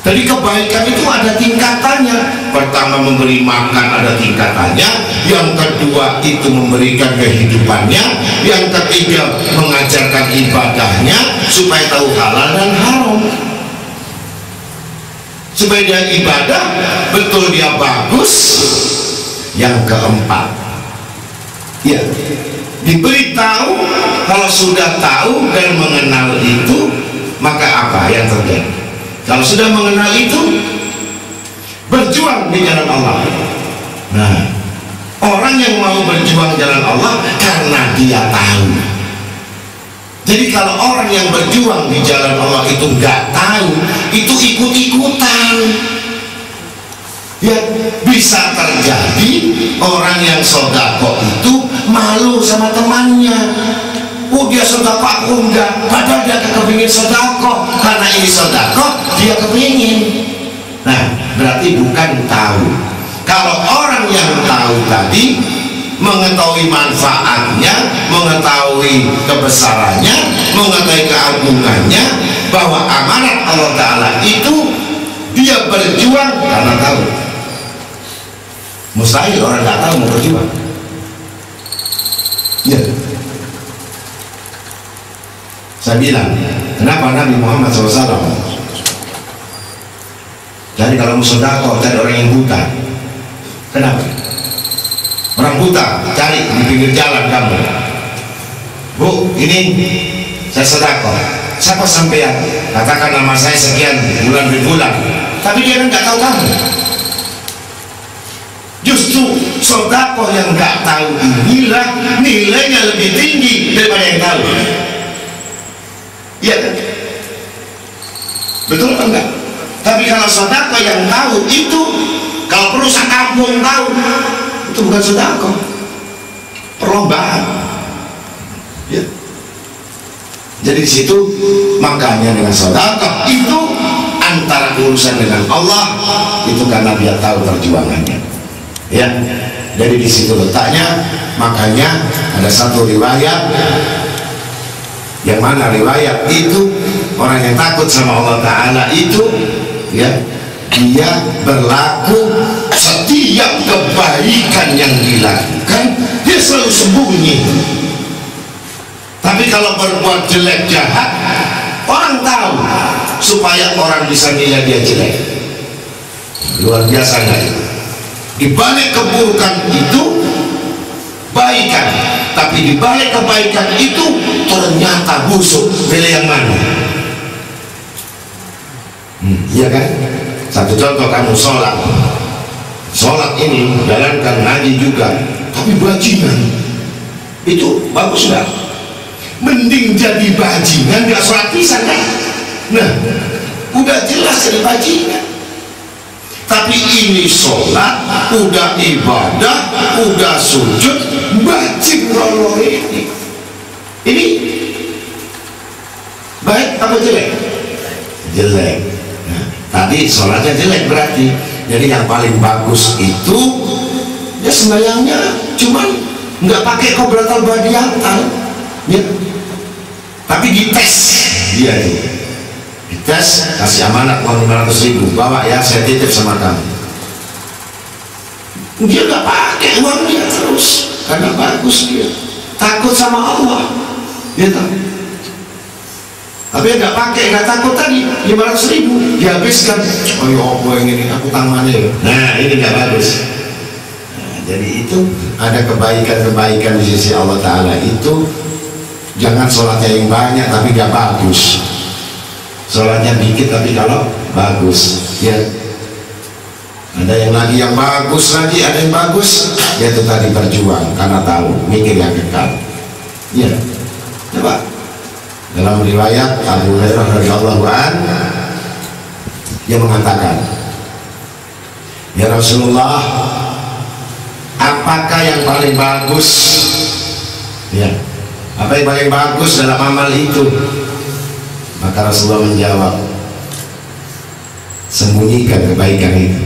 Jadi kebaikan itu ada tingkatannya. Pertama memberi makan ada tingkatannya, yang kedua itu memberikan kehidupannya, yang ketiga mengajarkan ibadahnya supaya tahu halal dan haram, supaya dia ibadah betul dia bagus. Yang keempat, ya, diberitahu. Kalau sudah tahu dan mengenal itu, maka apa yang terjadi? Kalau sudah mengenal itu, berjuang di jalan Allah. Nah, orang yang mau berjuang jalan Allah karena dia tahu. Jadi kalau orang yang berjuang di jalan Allah itu nggak tahu, itu ikut-ikutan. Ya, bisa terjadi orang yang sodako itu malu sama temannya. Oh, dia sodako, aku enggak. Padahal dia kepingin sodako. Karena ini sodako, dia kepingin. Nah, berarti bukan tahu. Kalau orang yang tahu tadi, mengetahui manfaatnya, mengetahui kebesarannya, mengetahui keagungannya, bahwa amanat Allah Ta'ala itu dia berjuang karena tahu. Mustahil orang nggak tahu mau berjuang. Ya. Saya bilang, kenapa Nabi Muhammad SAW? Jadi kalau mau sedekah cari orang yang buta. Kenapa? Orang buta cari di pinggir jalan kamu. Bu, ini saya sedekah. Siapa sampean? Katakan nama saya sekian bulan berbulan. Tapi dia kan nggak tahu kamu. Justru sedekah yang nggak tahu inilah nilainya lebih tinggi daripada yang tahu. Iya kan? Betul atau enggak? Tapi kalau sedekah yang tahu itu, kalau perlu sekampung tahu, itu bukan sedekah, perlombaan. Ya. Jadi di situ makanya dengan sedekah itu antara urusan dengan Allah itu karena dia tahu perjuangannya. Ya. Jadi di situ letaknya. Makanya ada satu riwayat, yang mana riwayat itu orang yang takut sama Allah Ta'ala itu, ya, dia berlaku setiap kebaikan yang dilakukan dia selalu sembunyi. Tapi kalau berbuat jelek jahat, orang tahu supaya orang bisa nilai dia jelek. Luar biasa nggak itu? Di balik keburukan itu baikan, tapi di balik kebaikan itu ternyata busuk. Pilih yang mana? Iya kan? Satu contoh, kamu sholat ini jalankan ngaji juga, tapi bajingan, itu bagus nggak? Mending jadi bajingan nggak sholat pisan kan? Nah, udah jelas jadi bajingan. Tapi ini sholat, udah ibadah, udah sujud, bajing rolor ini. Ini baik apa jelek? Jelek. Nah, tadi sholatnya jelek berarti. Jadi yang paling bagus itu ya sembahyangnya cuman nggak pakai qobratul badiatal, ya. Tapi dites dia itu. Dites, kasih amanat uang 500.000, bawa ya, saya titip sama kamu. Dia nggak pakai uangnya terus karena bagus, dia takut sama Allah, dia tahu. Tapi nggak pakai, nggak takut tadi 500.000 dihabiskan. Oh ya Allah, yang ini aku tangannya. Nah, ini nggak bagus. Nah, jadi itu ada kebaikan-kebaikan di sisi Allah Ta'ala itu. Jangan sholatnya yang banyak tapi nggak bagus. Sholatnya dikit tapi kalau bagus, ya. Ada yang lagi yang bagus lagi, ada yang bagus, yaitu tadi berjuang karena tahu, mikir yang kekal. Ya, coba dalam riwayat Abu Hurairah radhiyallahu anhu dia mengatakan, ya Rasulullah, apakah yang paling bagus? Ya, apa yang paling bagus dalam amal itu? Maka Rasulullah menjawab, sembunyikan kebaikan itu,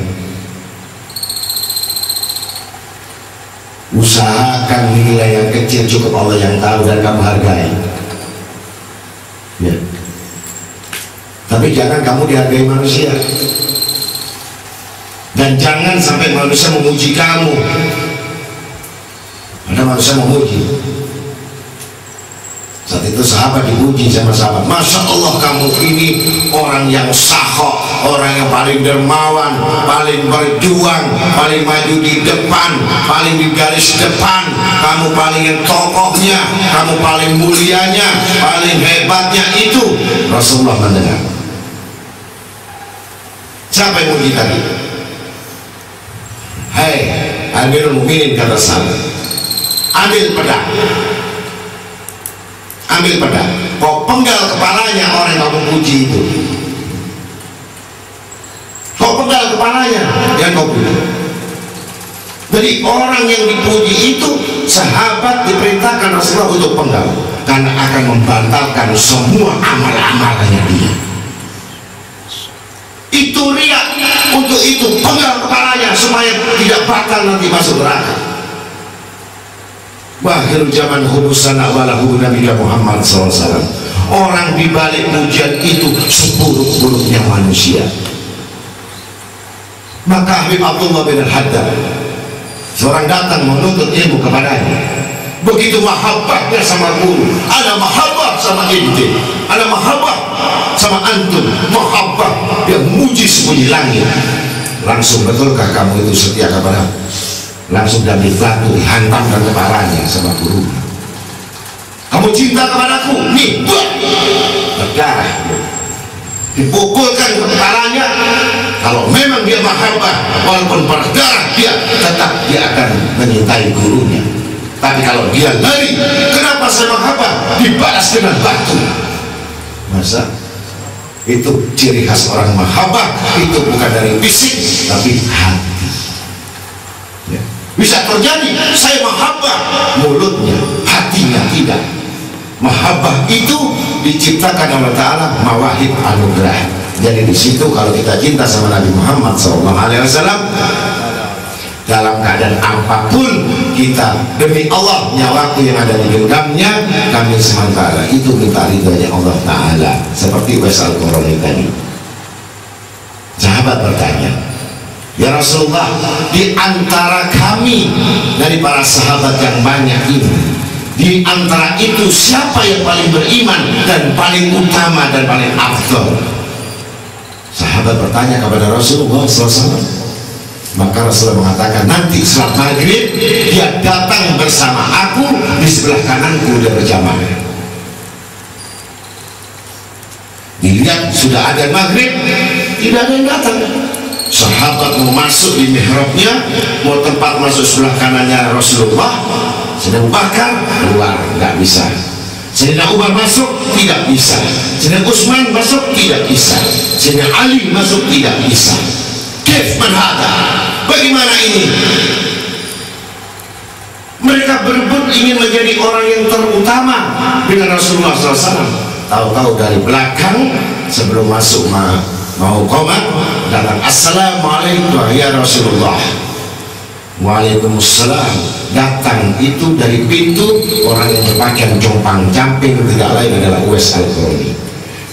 usahakan nilai yang kecil cukup Allah yang tahu dan kamu hargai, ya. Tapi jangan kamu dihargai manusia. Dan jangan sampai manusia memuji kamu. Ada manusia memuji. Saat itu sahabat dipuji sama sahabat, Masya Allah kamu ini orang yang sahok, orang yang paling dermawan, paling berjuang, paling maju di depan, paling di garis depan, kamu paling yang tokohnya, kamu paling mulianya, paling hebatnya. Itu Rasulullah mendengar. Siapa yang muji tadi? Hai Amirul Mukminin, kata sahabat, ambil pedang, ambil pedang, kau penggal kepalanya orang yang kamu puji itu. Kau penggal kepalanya yang kau puji. Jadi orang yang dipuji itu sahabat diperintahkan Rasulullah untuk penggal, karena akan membatalkan semua amal-amalannya dia. Itu riak, untuk itu penggal kepalanya supaya tidak batal nanti masuk neraka. Akhir zaman hubusana walahu Nabi Muhammad SAW. Orang dibalik pujian itu seburuk-buruknya manusia. Maka Habib Abdullah bin Al-Haddad, seorang datang menuntut ilmu kepadanya. Begitu mahabbahnya sama guru, ada mahabbah sama inti, ada mahabbah sama antum, mahabbah yang muji sebunyi langit. Langsung, betulkah kamu itu setia kepada? Langsung diambil batu, dihantamkan kepalanya sama guru. Kamu cinta kepadaku? Nih, buat berdarah, dipukulkan ke kepalanya. Kalau memang dia mahabbah, walaupun berdarah, dia akan menyintai gurunya. Tapi kalau dia lari, kenapa saya mahabbah? Dibalas dengan batu. Masa itu ciri khas orang mahabbah, itu bukan dari fisik tapi hati. Ya. Bisa terjadi saya mahabbah mulutnya, hatinya tidak. Mahabbah itu diciptakan oleh Ta'ala mawahib anugerah. Jadi di situ kalau kita cinta sama Nabi Muhammad SAW, dalam keadaan apapun kita, demi Allah nyawaku yang ada di genggamnya, kami sementara itu minta ridhonya Allah Ta'ala. Seperti Uwais Al-Qarani tadi, sahabat bertanya, ya Rasulullah, di antara kami dari para sahabat yang banyak ini, di antara itu siapa yang paling beriman dan paling utama dan paling afdal? Sahabat bertanya kepada Rasulullah SAW. Maka Rasulullah mengatakan, nanti setelah maghrib dia datang bersama aku, di sebelah kananku dia berjamaah. Dilihat sudah ada maghrib, tidak ada yang datang. Sahabat mau masuk di mihrabnya, mau tempat masuk sebelah kanannya Rasulullah, sedang bakar keluar, nggak bisa. Sayyidina Umar masuk, tidak bisa. Sayyidina Utsman masuk, tidak bisa. Sayyidina Ali masuk, tidak bisa. Kif man hada? Bagaimana ini? Mereka berebut ingin menjadi orang yang terutama dengan Rasulullah SAW. Tahu-tahu dari belakang sebelum masuk mau qomat datang, Assalamualaikum ya Rasulullah. Waalaikumsalam. Datang itu dari pintu orang yang berpakaian compang-camping, tidak lain adalah Uwais Al-Qarani,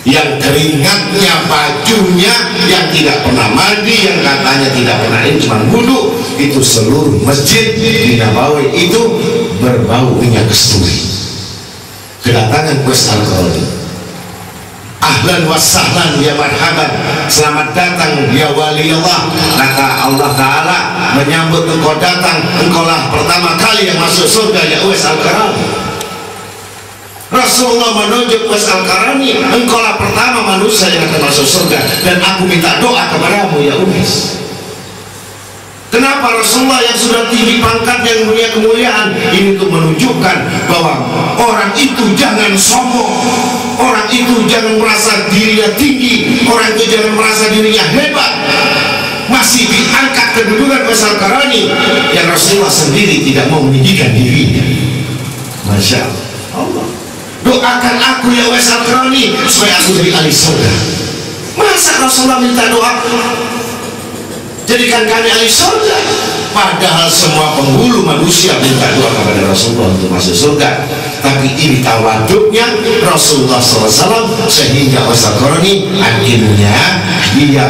yang keringatnya, bajunya yang tidak pernah mandi, yang katanya tidak pernah ini, cuma wudhu. Itu seluruh masjid di Nabawi itu berbau minyak kasturi. Kedatangan Uwais Al-Qarani, ahlan wa sahlan ya marhaban, selamat datang ya wali Allah. Kata Allah Ta'ala menyambut engkau datang, engkaulah pertama kali yang masuk surga ya Uwais Al-Qarani. Rasulullah menunjuk Uwais Al-Qarani, engkaulah pertama manusia yang akan masuk surga, dan aku minta doa kepadamu ya Uwais. Kenapa Rasulullah yang sudah tinggi pangkat, yang punya kemuliaan ini, untuk menunjukkan bahwa orang itu jangan sombong, orang itu jangan merasa dirinya tinggi, orang itu jangan merasa dirinya hebat. Masih diangkat kedudukan Uwais Al-Qarani yang Rasulullah sendiri tidak mau meninggikan dirinya. Masya Allah. Doakan aku ya Uwais Al-Qarani supaya aku jadi ahli surga. Masa Rasulullah minta doa, jadikan kami ahli surga? Padahal semua penghulu manusia minta doa kepada Rasulullah untuk masuk surga. Tapi ini tawaduknya Rasulullah SAW, sehingga Uwais Al-Qarani akhirnya dia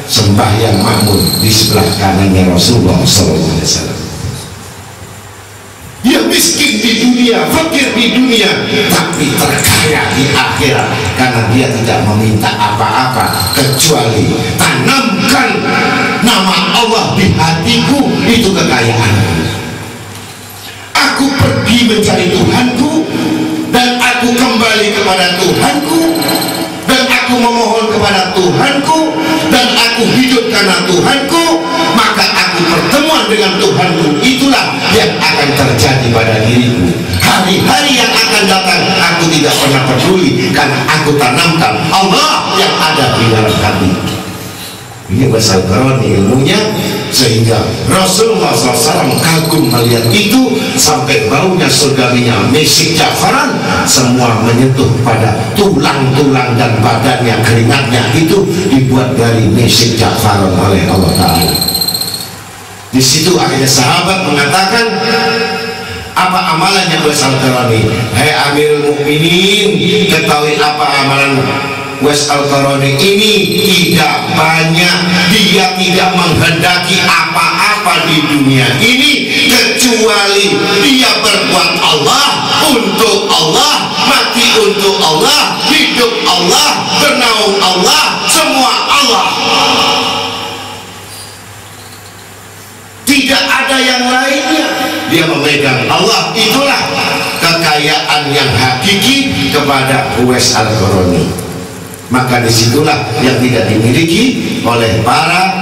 sembahyang makmum di sebelah kanannya Rasulullah SAW. Dia miskin di dunia, fakir di dunia, tapi terkaya di akhirat karena dia tidak meminta apa-apa kecuali tanamkan nama Allah di hatiku, itu kekayaan. Aku pergi mencari Tuhanku dan aku kembali kepada Tuhanku dan aku memohon kepada Tuhanku dan aku hidup karena Tuhanku, maka aku pertemuan dengan Tuhanku. Itulah yang akan terjadi pada diriku. Hari-hari yang akan datang aku tidak pernah peduli karena aku tanamkan Allah yang ada di dalam hati. Ini bahasa Al-Qarani ilmunya, sehingga Rasulullah SAW kagum melihat itu sampai baunya surgawinya misik jafaran semua menyentuh pada tulang-tulang dan badannya, keringatnya itu dibuat dari misik jafaran oleh Allah Ta'ala. Di situ akhirnya sahabat mengatakan, apa amalannya Uwais Al-Qarani? Hai Amirul Mukminin, ketahui apa amalan Uwais Al-Qarani ini? Tidak banyak. Dia tidak menghendaki apa-apa di dunia ini kecuali dia berbuat Allah, untuk Allah, mati untuk Allah, hidup Allah, bernaung Allah, semua Allah. Tidak ada yang lainnya. Dia memegang Allah. Itulah kekayaan yang hakiki kepada Uwais Al-Qarani. Maka disitulah yang tidak dimiliki oleh para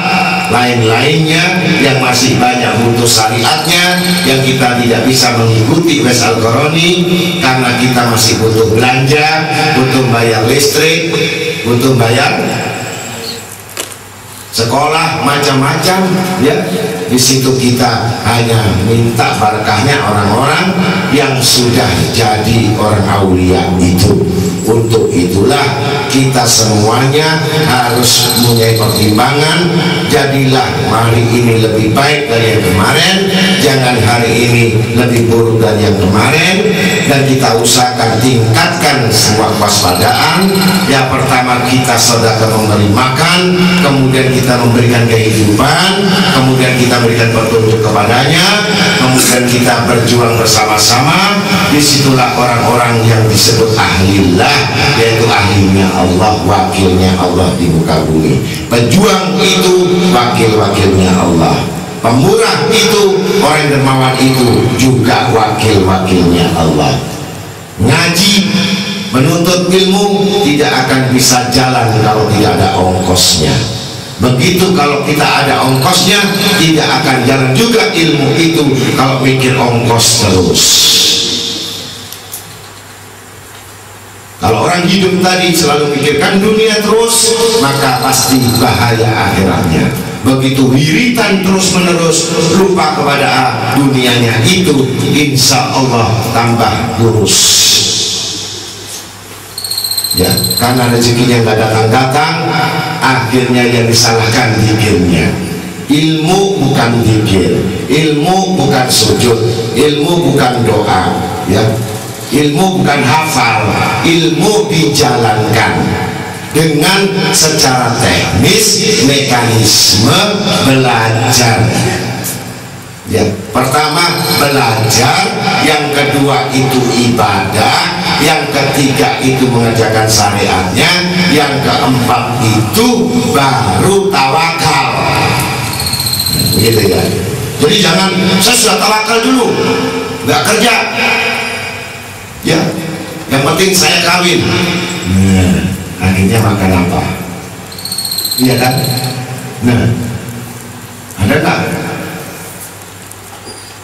lain-lainnya yang masih banyak butuh syariatnya, yang kita tidak bisa mengikuti Uwais Al-Qarani karena kita masih butuh belanja, butuh bayar listrik, butuh bayar sekolah, macam-macam ya. Di situ kita hanya minta berkahnya orang-orang yang sudah jadi orang aulia itu. Untuk itulah kita semuanya harus mempunyai pertimbangan. Jadilah hari ini lebih baik dari yang kemarin, jangan hari ini lebih buruk dari yang kemarin. Dan kita usahakan tingkatkan sebuah kewaspadaan. Yang pertama, kita sedekah memberi makan, kemudian kita memberikan kehidupan, kemudian kita berikan petunjuk kepadanya, kemudian kita berjuang bersama-sama. Disitulah orang-orang yang disebut ahlillah, yaitu ahlinya Allah, wakilnya Allah di muka bumi. Pejuang itu wakil-wakilnya Allah. Pemurah itu, orang dermawan itu juga wakil-wakilnya Allah. Ngaji, menuntut ilmu tidak akan bisa jalan kalau tidak ada ongkosnya. Begitu kalau kita ada ongkosnya, tidak akan jalan juga ilmu itu kalau mikir ongkos terus. Kalau orang hidup tadi selalu mikirkan dunia terus, maka pasti bahaya akhiratnya. Begitu wiritan terus menerus, lupa kepada dunianya, itu insya Allah tambah lurus ya. Karena rezekinya nggak datang-datang, akhirnya yang disalahkan zikirnya. Ilmu bukan zikir, ilmu bukan sujud, ilmu bukan doa ya. Ilmu bukan hafal, ilmu dijalankan dengan secara teknis, mekanisme belajar ya. Pertama belajar, yang kedua itu ibadah, yang ketiga itu mengerjakan syariatnya, yang keempat itu baru tawakal. Begitu ya. Jadi jangan saya sudah tawakal dulu, nggak kerja ya, yang penting saya kawin. Nah, akhirnya makan apa? Iya kan? Nah, ada nggak?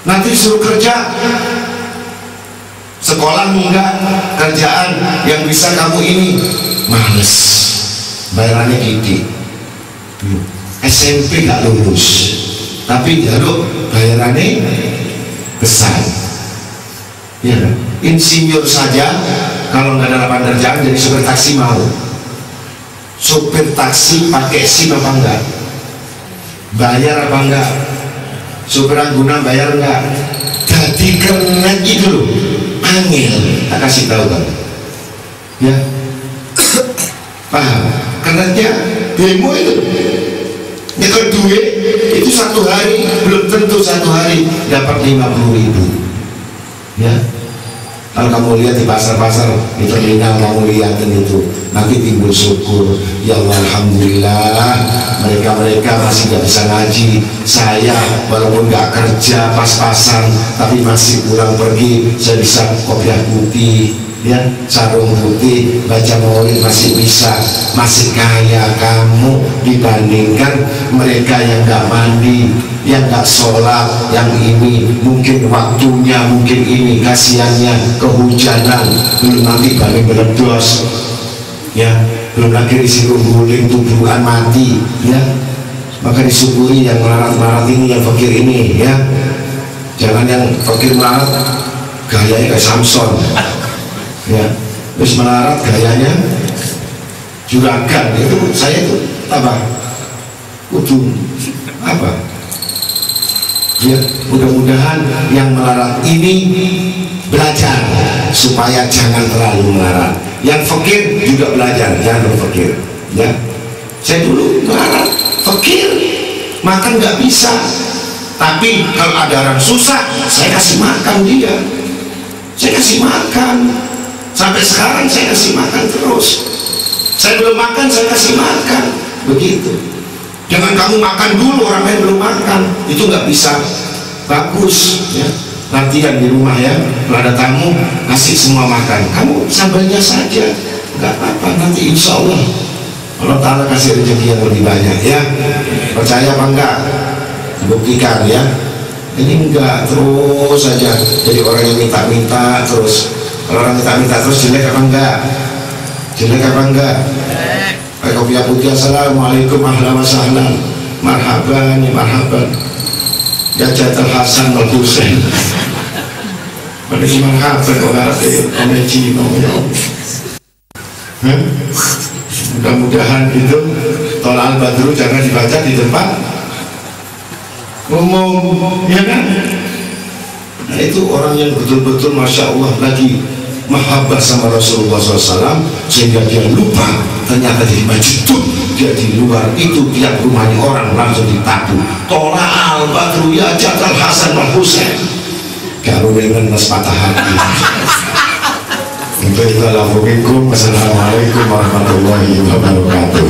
Nanti suruh kerja, sekolah enggak, kerjaan yang bisa kamu ini males, bayarannya gede. SMP nggak lulus, tapi jaluk bayarannya besar. Ya, insinyur saja kalau nggak ada lapangan kerjaan jadi supir taksi mau. Supir taksi pakai SIM apa enggak? Bayar apa enggak? Supir angguna bayar enggak? Jadi keren gitu loh, angin. Tak kasih tahu kan? Ya, paham? Kerennya demo itu nyekel duit itu satu hari belum tentu satu hari dapat 50.000 ya. Kalau kamu lihat di pasar-pasar di terminal, kamu lihatin itu, nanti timbul syukur, ya Allah alhamdulillah mereka masih gak bisa ngaji, saya walaupun gak kerja pas-pasan tapi masih pulang pergi, saya bisa kopiah putih ya, sarung putih, baca maulid masih bisa, masih kaya kamu dibandingkan mereka yang gak mandi, yang gak sholat, yang ini mungkin waktunya, mungkin ini kasihannya kehujanan, belum nanti balik meledos ya, belum lagi risiko guling tubuhan mati ya. Maka disyukuri yang melarat-melarat ini, yang fakir ini ya, jangan yang fakir melarat gayanya kayak Samson ya, terus melarat gayanya juragan, itu saya itu apa kudu apa ya. Mudah-mudahan yang melarat ini belajar supaya jangan terlalu melarat, yang fakir juga belajar jangan fakir ya. Saya dulu melarat fakir, makan nggak bisa, tapi kalau ada orang susah saya kasih makan dia, saya kasih makan. Sampai sekarang saya kasih makan terus. Saya belum makan, saya kasih makan. Begitu. Jangan kamu makan dulu, orang lain belum makan. Itu nggak bisa bagus ya. Latihan di rumah ya. Kalau ada tamu, kasih semua makan. Kamu sambalnya saja, nggak apa-apa. Nanti insya Allah Allah Ta'ala kasih rezeki yang lebih banyak ya. Percaya apa enggak? Buktikan ya. Ini enggak terus saja jadi orang yang minta-minta terus. Kalau orang minta terus jelek apa enggak? Jelek apa enggak? Pakai kopiah putih, assalamualaikum ahlan wa sahlan, marhaban ya marhaban ya Jatal Hasan wal Husain. Pada si marhaban orang komeji ya. Mudah-mudahan itu tolak al-badru jangan dibaca di tempat umum ya kan. Nah itu orang yang betul-betul Masya Allah lagi mahabbah sama Rasulullah SAW, sehingga dia lupa ternyata di masjid itu, dia di luar itu tiap rumahnya orang langsung ditabu tolak al-badru ya Jatal Hasan wal Husain, kalau dengan mas patah hati. Untuk itu, assalamualaikum warahmatullahi wabarakatuh.